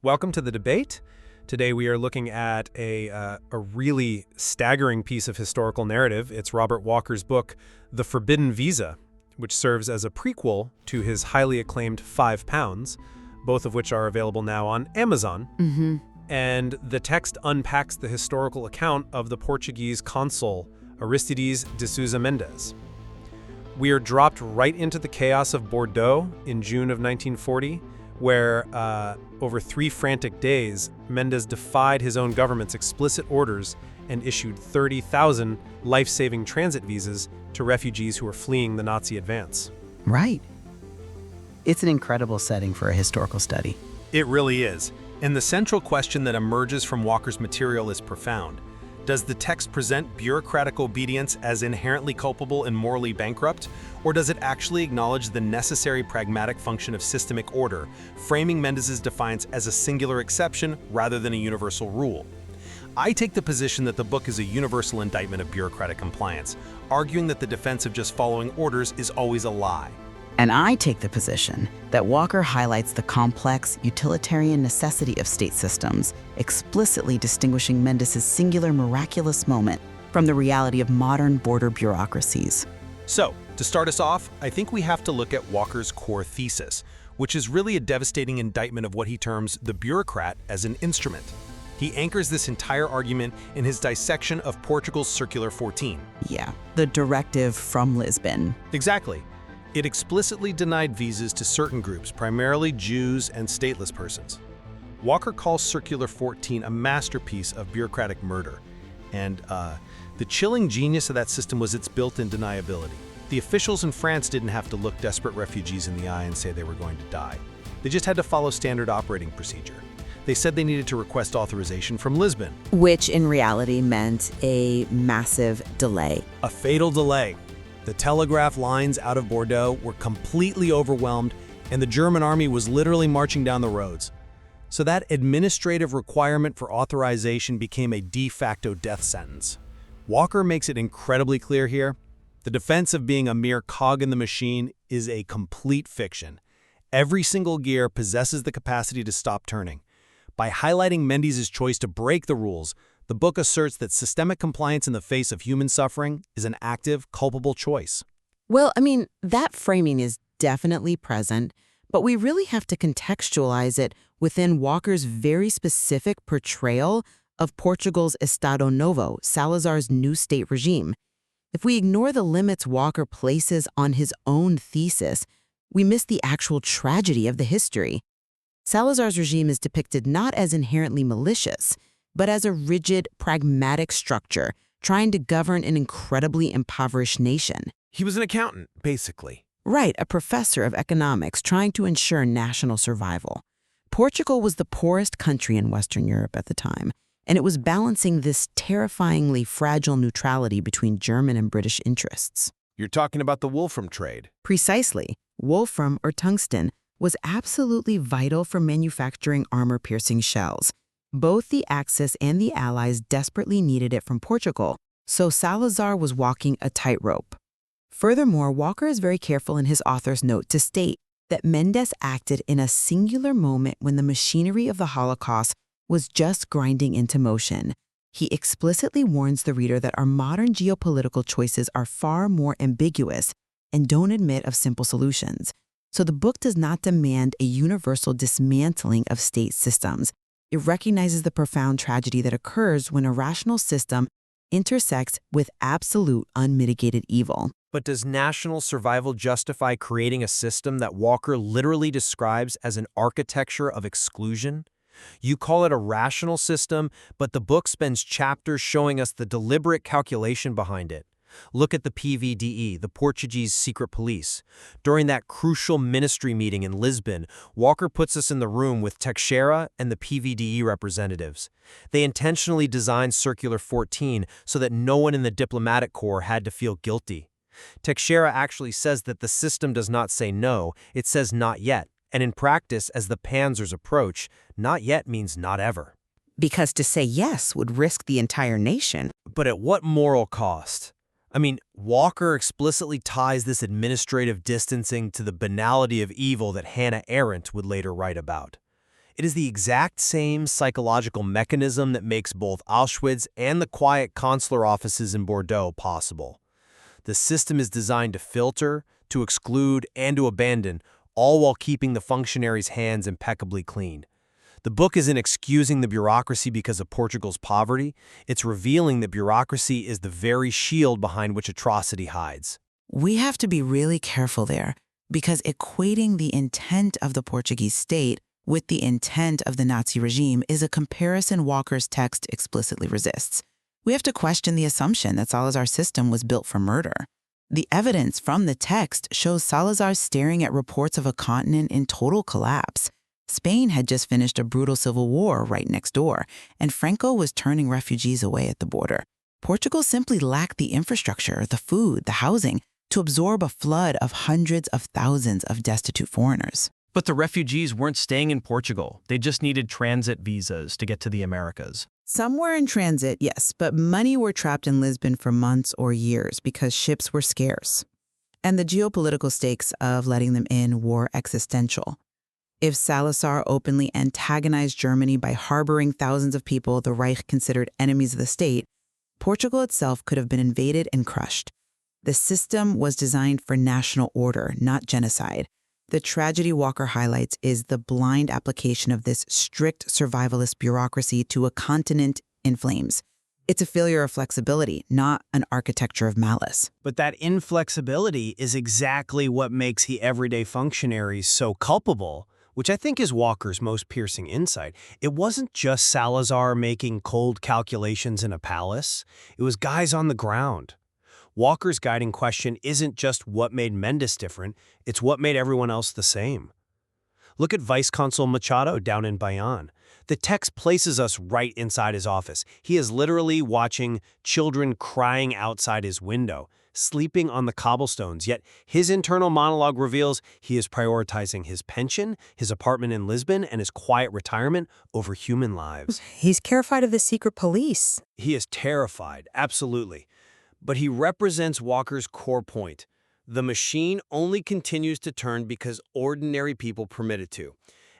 Welcome to the debate. Today we are looking at a really staggering piece of historical narrative. It's Robert Walker's book, The Forbidden Visa, which serves as a prequel to his highly acclaimed 5 Pounds, both of which are available now on Amazon. And the text unpacks the historical account of the Portuguese consul, Aristides de Sousa Mendes. We are dropped right into the chaos of Bordeaux in June of 1940, where over 3 frantic days, Mendes defied his own government's explicit orders and issued 30,000 life-saving transit visas to refugees who were fleeing the Nazi advance. Right. It's an incredible setting for a historical study. It really is. And the central question that emerges from Walker's material is profound. Does the text present bureaucratic obedience as inherently culpable and morally bankrupt, or does it actually acknowledge the necessary pragmatic function of systemic order, framing Mendes's defiance as a singular exception rather than a universal rule? I take the position that the book is a universal indictment of bureaucratic compliance, arguing that the defense of just following orders is always a lie. And I take the position that Walker highlights the complex, utilitarian necessity of state systems, explicitly distinguishing Mendes's singular miraculous moment from the reality of modern border bureaucracies. So, to start us off, I think we have to look at Walker's core thesis, which is really a devastating indictment of what he terms the bureaucrat as an instrument. He anchors this entire argument in his dissection of Portugal's Circular 14. Yeah, the directive from Lisbon. Exactly. It explicitly denied visas to certain groups, primarily Jews and stateless persons. Walker calls Circular 14 a masterpiece of bureaucratic murder, and the chilling genius of that system was its built-in deniability. The officials in France didn't have to look desperate refugees in the eye and say they were going to die. They just had to follow standard operating procedure. They said they needed to request authorization from Lisbon. Which in reality meant a massive delay. A fatal delay. The telegraph lines out of Bordeaux were completely overwhelmed, and the German army was literally marching down the roads. So that administrative requirement for authorization became a de facto death sentence. Walker makes it incredibly clear here. The defense of being a mere cog in the machine is a complete fiction. Every single gear possesses the capacity to stop turning. By highlighting Mendes's choice to break the rules, the book asserts that systemic compliance in the face of human suffering is an active, culpable choice. Well, that framing is definitely present, but we really have to contextualize it within Walker's very specific portrayal of Portugal's Estado Novo, Salazar's new state regime. If we ignore the limits Walker places on his own thesis, we miss the actual tragedy of the history. Salazar's regime is depicted not as inherently malicious, but as a rigid, pragmatic structure trying to govern an incredibly impoverished nation. He was an accountant, basically. Right, a professor of economics trying to ensure national survival. Portugal was the poorest country in Western Europe at the time, and it was balancing this terrifyingly fragile neutrality between German and British interests. You're talking about the wolfram trade. Precisely. Wolfram, or tungsten, was absolutely vital for manufacturing armor-piercing shells. Both the Axis and the Allies desperately needed it from Portugal, so Salazar was walking a tightrope. Furthermore, Walker is very careful in his author's note to state that Mendes acted in a singular moment when the machinery of the Holocaust was just grinding into motion. He explicitly warns the reader that our modern geopolitical choices are far more ambiguous and don't admit of simple solutions. So the book does not demand a universal dismantling of state systems. It recognizes the profound tragedy that occurs when a rational system intersects with absolute unmitigated evil. But does national survival justify creating a system that Walker literally describes as an architecture of exclusion? You call it a rational system, but the book spends chapters showing us the deliberate calculation behind it. Look at the PVDE, the Portuguese secret police. During that crucial ministry meeting in Lisbon, Walker puts us in the room with Teixeira and the PVDE representatives. They intentionally designed Circular 14 so that no one in the diplomatic corps had to feel guilty. Teixeira actually says that the system does not say no, it says not yet. And in practice, as the panzers approach, not yet means not ever. Because to say yes would risk the entire nation. But at what moral cost? Walker explicitly ties this administrative distancing to the banality of evil that Hannah Arendt would later write about. It is the exact same psychological mechanism that makes both Auschwitz and the quiet consular offices in Bordeaux possible. The system is designed to filter, to exclude, and to abandon, all while keeping the functionaries' hands impeccably clean. The book isn't excusing the bureaucracy because of Portugal's poverty. It's revealing that bureaucracy is the very shield behind which atrocity hides. We have to be really careful there, because equating the intent of the Portuguese state with the intent of the Nazi regime is a comparison Walker's text explicitly resists. We have to question the assumption that Salazar's system was built for murder. The evidence from the text shows Salazar staring at reports of a continent in total collapse. Spain had just finished a brutal civil war right next door, and Franco was turning refugees away at the border. Portugal simply lacked the infrastructure, the food, the housing, to absorb a flood of hundreds of thousands of destitute foreigners. But the refugees weren't staying in Portugal. They just needed transit visas to get to the Americas. Some were in transit, yes, but many were trapped in Lisbon for months or years because ships were scarce. And the geopolitical stakes of letting them in were existential. If Salazar openly antagonized Germany by harboring thousands of people the Reich considered enemies of the state, Portugal itself could have been invaded and crushed. The system was designed for national order, not genocide. The tragedy Walker highlights is the blind application of this strict survivalist bureaucracy to a continent in flames. It's a failure of flexibility, not an architecture of malice. But that inflexibility is exactly what makes the everyday functionaries so culpable, which I think is Walker's most piercing insight. It wasn't just Salazar making cold calculations in a palace. It was guys on the ground. Walker's guiding question isn't just what made Mendes different, it's what made everyone else the same. Look at Vice Consul Machado down in Bayonne. The text places us right inside his office. He is literally watching children crying outside his window, sleeping on the cobblestones, yet his internal monologue reveals he is prioritizing his pension, his apartment in Lisbon, and his quiet retirement over human lives. He's terrified of the secret police. He is terrified, absolutely. But he represents Walker's core point. The machine only continues to turn because ordinary people permit it to.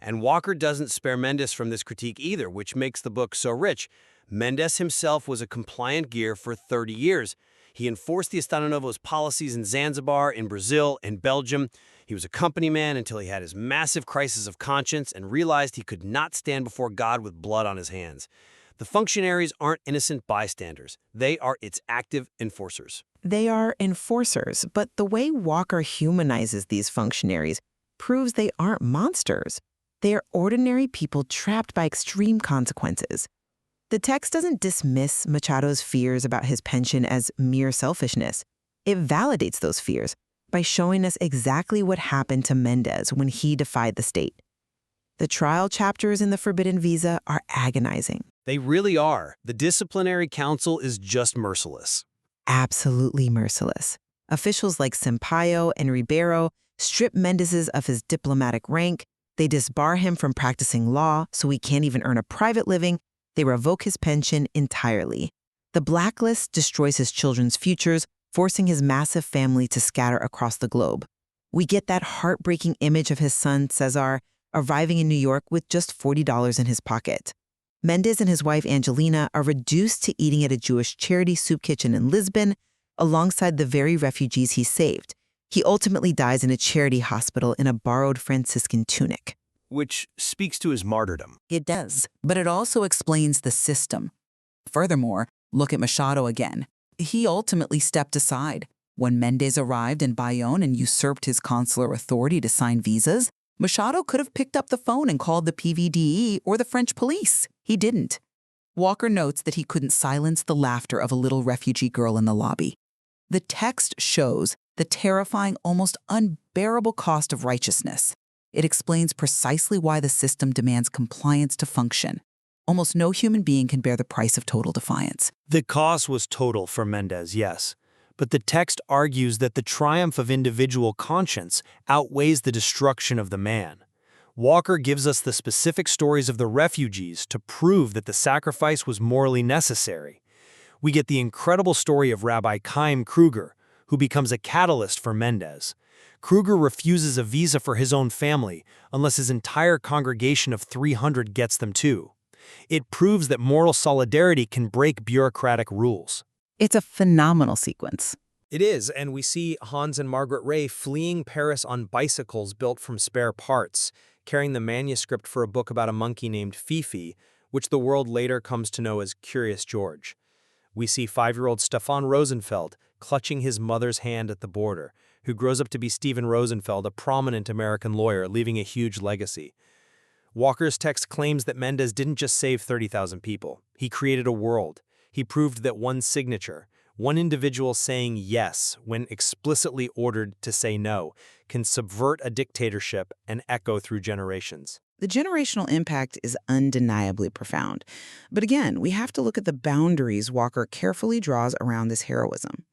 And Walker doesn't spare Mendes from this critique either, which makes the book so rich. Mendes himself was a compliant gear for 30 years. He enforced the Estado Novo's policies in Zanzibar, in Brazil, in Belgium. He was a company man until he had his massive crisis of conscience and realized he could not stand before God with blood on his hands. The functionaries aren't innocent bystanders. They are its active enforcers. They are enforcers, but the way Walker humanizes these functionaries proves they aren't monsters. They are ordinary people trapped by extreme consequences. The text doesn't dismiss Machado's fears about his pension as mere selfishness. It validates those fears by showing us exactly what happened to Mendes when he defied the state. The trial chapters in The Forbidden Visa are agonizing. They really are. The disciplinary council is just merciless. Absolutely merciless. Officials like Sampaio and Ribeiro strip Mendes of his diplomatic rank. They disbar him from practicing law so he can't even earn a private living. They revoke his pension entirely. The blacklist destroys his children's futures, forcing his massive family to scatter across the globe. We get that heartbreaking image of his son, Cesar, arriving in New York with just $40 in his pocket. Mendes and his wife Angelina are reduced to eating at a Jewish charity soup kitchen in Lisbon alongside the very refugees he saved. He ultimately dies in a charity hospital in a borrowed Franciscan tunic. Which speaks to his martyrdom. It does, but it also explains the system. Furthermore, look at Machado again. He ultimately stepped aside. When Mendes arrived in Bayonne and usurped his consular authority to sign visas, Machado could have picked up the phone and called the PVDE or the French police. He didn't. Walker notes that he couldn't silence the laughter of a little refugee girl in the lobby. The text shows the terrifying, almost unbearable cost of righteousness. It explains precisely why the system demands compliance to function. Almost no human being can bear the price of total defiance. The cost was total for Mendes, yes. But the text argues that the triumph of individual conscience outweighs the destruction of the man. Walker gives us the specific stories of the refugees to prove that the sacrifice was morally necessary. We get the incredible story of Rabbi Chaim Kruger, who becomes a catalyst for Mendes. Kruger refuses a visa for his own family unless his entire congregation of 300 gets them too. It proves that moral solidarity can break bureaucratic rules. It's a phenomenal sequence. It is, and we see Hans and Margaret Ray fleeing Paris on bicycles built from spare parts, carrying the manuscript for a book about a monkey named Fifi, which the world later comes to know as Curious George. We see 5-year-old Stefan Rosenfeld clutching his mother's hand at the border, who grows up to be Stephen Rosenfeld, a prominent American lawyer, leaving a huge legacy. Walker's text claims that Mendes didn't just save 30,000 people. He created a world. He proved that one signature, one individual saying yes when explicitly ordered to say no, can subvert a dictatorship and echo through generations. The generational impact is undeniably profound. But again, we have to look at the boundaries Walker carefully draws around this heroism.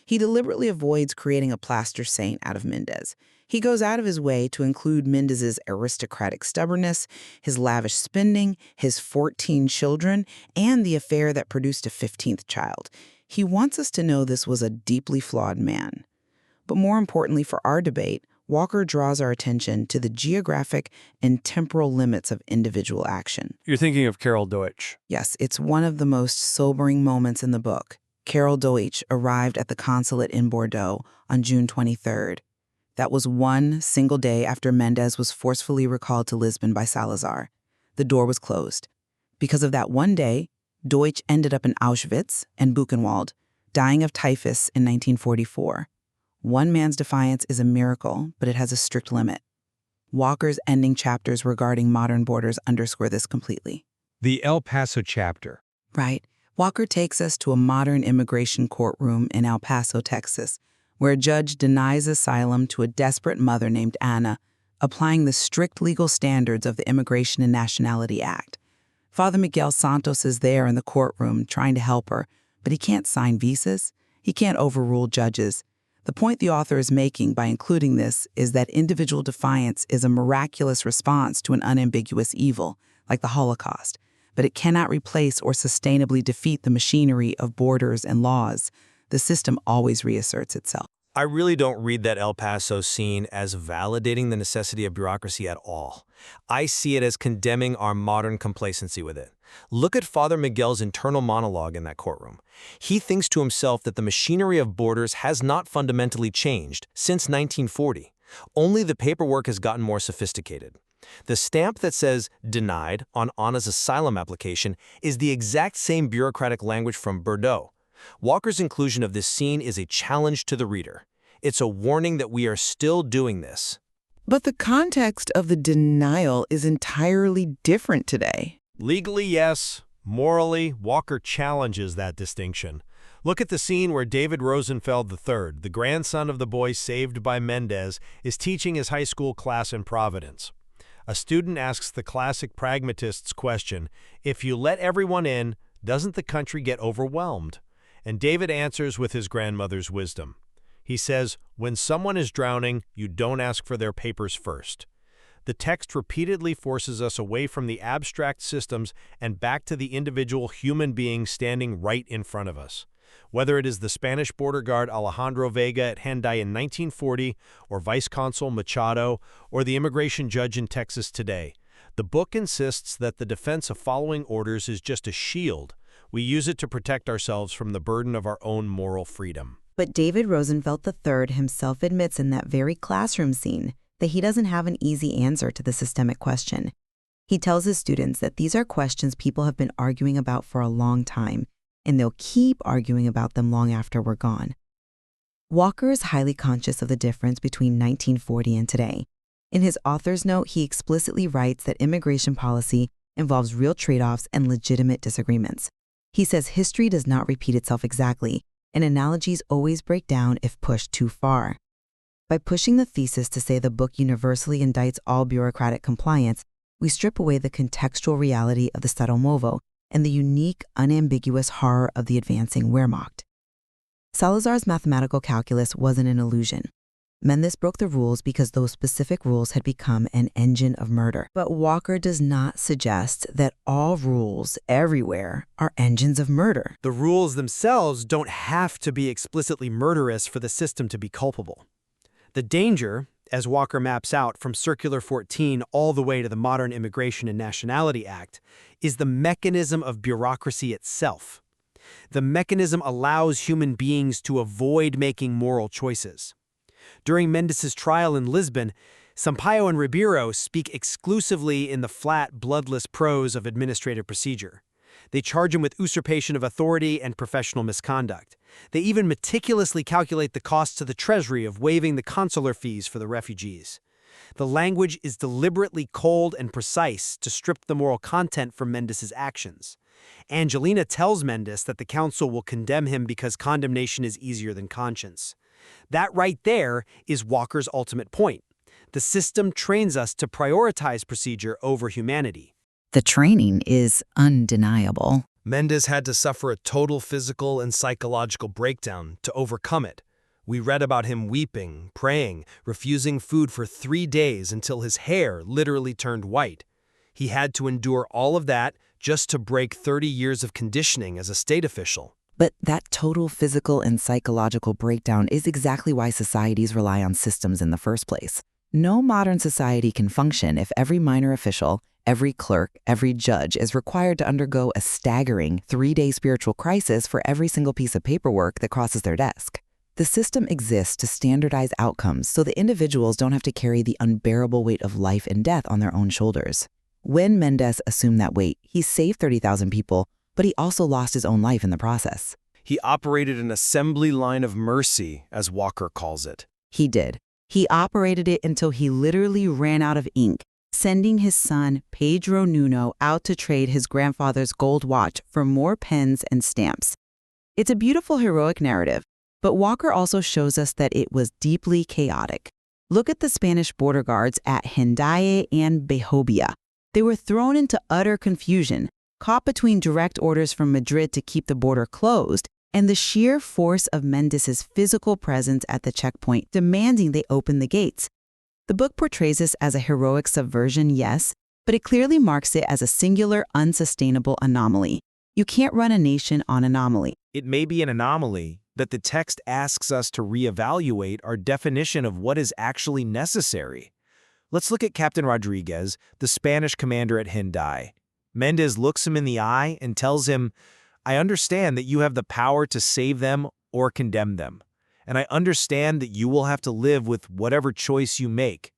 He deliberately avoids creating a plaster saint out of Mendes. He goes out of his way to include Mendes's aristocratic stubbornness, his lavish spending, his 14 children, and the affair that produced a 15th child. He wants us to know this was a deeply flawed man. But more importantly for our debate, Walker draws our attention to the geographic and temporal limits of individual action. You're thinking of Carol Deutsch. Yes, it's one of the most sobering moments in the book. Carol Deutsch arrived at the consulate in Bordeaux on June 23rd. That was one single day after Mendes was forcefully recalled to Lisbon by Salazar. The door was closed. Because of that one day, Deutsch ended up in Auschwitz and Buchenwald, dying of typhus in 1944. One man's defiance is a miracle, but it has a strict limit. Walker's ending chapters regarding modern borders underscore this completely. The El Paso chapter. Right. Walker takes us to a modern immigration courtroom in El Paso, Texas, where a judge denies asylum to a desperate mother named Anna, applying the strict legal standards of the Immigration and Nationality Act. Father Miguel Santos is there in the courtroom trying to help her, but he can't sign visas. He can't overrule judges. The point the author is making by including this is that individual defiance is a miraculous response to an unambiguous evil, like the Holocaust, but it cannot replace or sustainably defeat the machinery of borders and laws. The system always reasserts itself. I really don't read that El Paso scene as validating the necessity of bureaucracy at all. I see it as condemning our modern complacency with it. Look at Father Miguel's internal monologue in that courtroom. He thinks to himself that the machinery of borders has not fundamentally changed since 1940. Only the paperwork has gotten more sophisticated. The stamp that says "denied" on Anna's asylum application is the exact same bureaucratic language from Bordeaux. Walker's inclusion of this scene is a challenge to the reader. It's a warning that we are still doing this. But the context of the denial is entirely different today. Legally, yes. Morally, Walker challenges that distinction. Look at the scene where David Rosenfeld III, the grandson of the boy saved by Mendes, is teaching his high school class in Providence. A student asks the classic pragmatist's question, if you let everyone in, doesn't the country get overwhelmed? And David answers with his grandmother's wisdom. He says, when someone is drowning, you don't ask for their papers first. The text repeatedly forces us away from the abstract systems and back to the individual human being standing right in front of us. Whether it is the Spanish border guard Alejandro Vega at Henday in 1940, or Vice Consul Machado, or the immigration judge in Texas today, the book insists that the defense of following orders is just a shield. We use it to protect ourselves from the burden of our own moral freedom. But David Rosenfeld III himself admits in that very classroom scene that he doesn't have an easy answer to the systemic question. He tells his students that these are questions people have been arguing about for a long time, and they'll keep arguing about them long after we're gone. Walker is highly conscious of the difference between 1940 and today. In his author's note, he explicitly writes that immigration policy involves real trade-offs and legitimate disagreements. He says history does not repeat itself exactly, and analogies always break down if pushed too far. By pushing the thesis to say the book universally indicts all bureaucratic compliance, we strip away the contextual reality of the Estado Novo and the unique, unambiguous horror of the advancing Wehrmacht. Salazar's mathematical calculus wasn't an illusion. Mendes broke the rules because those specific rules had become an engine of murder. But Walker does not suggest that all rules everywhere are engines of murder. The rules themselves don't have to be explicitly murderous for the system to be culpable. The danger, as Walker maps out from Circular 14 all the way to the modern Immigration and Nationality Act, is the mechanism of bureaucracy itself. The mechanism allows human beings to avoid making moral choices. During Mendes' trial in Lisbon, Sampaio and Ribeiro speak exclusively in the flat, bloodless prose of administrative procedure. They charge him with usurpation of authority and professional misconduct. They even meticulously calculate the costs to the treasury of waiving the consular fees for the refugees. The language is deliberately cold and precise to strip the moral content from Mendes' actions. Angelina tells Mendes that the council will condemn him because condemnation is easier than conscience. That right there is Walker's ultimate point. The system trains us to prioritize procedure over humanity. The training is undeniable. Mendes had to suffer a total physical and psychological breakdown to overcome it. We read about him weeping, praying, refusing food for 3 days until his hair literally turned white. He had to endure all of that just to break 30 years of conditioning as a state official. But that total physical and psychological breakdown is exactly why societies rely on systems in the first place. No modern society can function if every minor official, every clerk, every judge is required to undergo a staggering 3-day spiritual crisis for every single piece of paperwork that crosses their desk. The system exists to standardize outcomes so that individuals don't have to carry the unbearable weight of life and death on their own shoulders. When Mendes assumed that weight, he saved 30,000 people, but he also lost his own life in the process. He operated an assembly line of mercy, as Walker calls it. He did. He operated it until he literally ran out of ink, sending his son, Pedro Nuno, out to trade his grandfather's gold watch for more pens and stamps. It's a beautiful, heroic narrative, but Walker also shows us that it was deeply chaotic. Look at the Spanish border guards at Hendaye and Behobia. They were thrown into utter confusion, caught between direct orders from Madrid to keep the border closed and the sheer force of Mendes' physical presence at the checkpoint demanding they open the gates. The book portrays this as a heroic subversion, yes, but it clearly marks it as a singular, unsustainable anomaly. You can't run a nation on anomaly. It may be an anomaly that the text asks us to reevaluate our definition of what is actually necessary. Let's look at Captain Rodriguez, the Spanish commander at Hendaye. Mendes looks him in the eye and tells him, "I understand that you have the power to save them or condemn them, and I understand that you will have to live with whatever choice you make."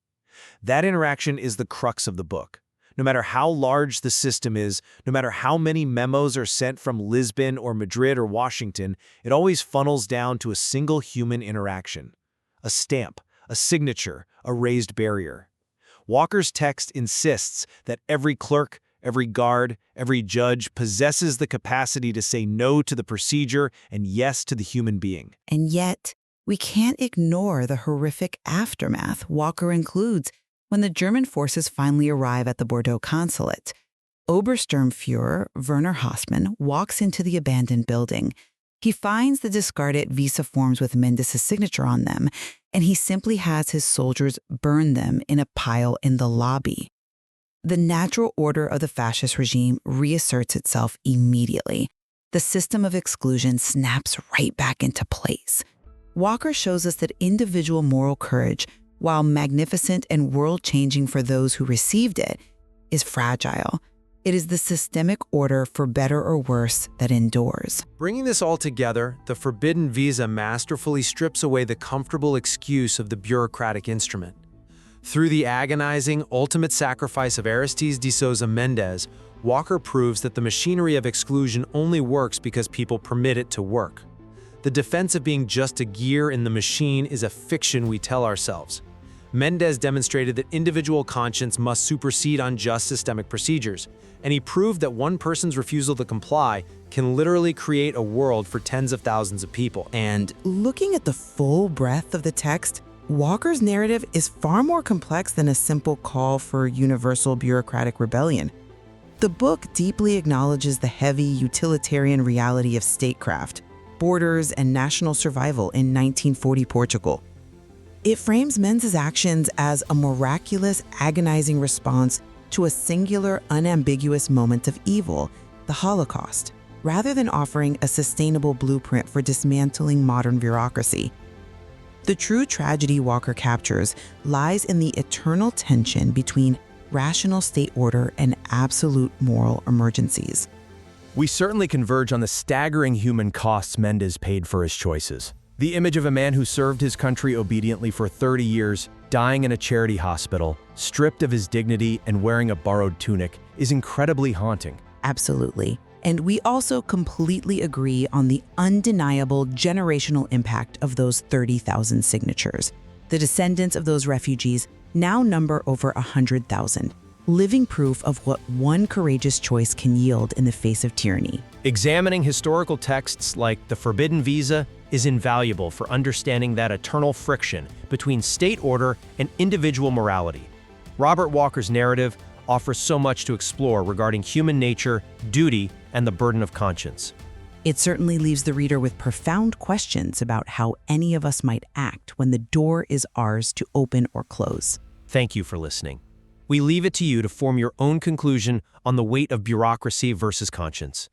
That interaction is the crux of the book. No matter how large the system is, no matter how many memos are sent from Lisbon or Madrid or Washington, it always funnels down to a single human interaction. A stamp, a signature, a raised barrier. Walker's text insists that every clerk, every guard, every judge possesses the capacity to say no to the procedure and yes to the human being. And yet, we can't ignore the horrific aftermath Walker includes when the German forces finally arrive at the Bordeaux consulate. Obersturmführer Werner Hausmann walks into the abandoned building. He finds the discarded visa forms with Mendes' signature on them, and he simply has his soldiers burn them in a pile in the lobby. The natural order of the fascist regime reasserts itself immediately. The system of exclusion snaps right back into place. Walker shows us that individual moral courage, while magnificent and world-changing for those who received it, is fragile. It is the systemic order, for better or worse, that endures. Bringing this all together, the forbidden visa masterfully strips away the comfortable excuse of the bureaucratic instrument. Through the agonizing, ultimate sacrifice of Aristides de Sousa Mendes, Walker proves that the machinery of exclusion only works because people permit it to work. The defense of being just a gear in the machine is a fiction we tell ourselves. Mendes demonstrated that individual conscience must supersede unjust systemic procedures, and he proved that one person's refusal to comply can literally create a world for tens of thousands of people. And looking at the full breadth of the text, Walker's narrative is far more complex than a simple call for universal bureaucratic rebellion. The book deeply acknowledges the heavy utilitarian reality of statecraft, borders, and national survival in 1940 Portugal. It frames Mendes' actions as a miraculous, agonizing response to a singular, unambiguous moment of evil, the Holocaust, rather than offering a sustainable blueprint for dismantling modern bureaucracy. The true tragedy Walker captures lies in the eternal tension between rational state order and absolute moral emergencies. We certainly converge on the staggering human costs Mendes paid for his choices. The image of a man who served his country obediently for 30 years, dying in a charity hospital, stripped of his dignity and wearing a borrowed tunic, is incredibly haunting. Absolutely. And we also completely agree on the undeniable generational impact of those 30,000 signatures. The descendants of those refugees now number over 100,000, living proof of what one courageous choice can yield in the face of tyranny. Examining historical texts like the Forbidden Visa is invaluable for understanding that eternal friction between state order and individual morality. Robert Walker's narrative offers so much to explore regarding human nature, duty, and the burden of conscience. It certainly leaves the reader with profound questions about how any of us might act when the door is ours to open or close. Thank you for listening. We leave it to you to form your own conclusion on the weight of bureaucracy versus conscience.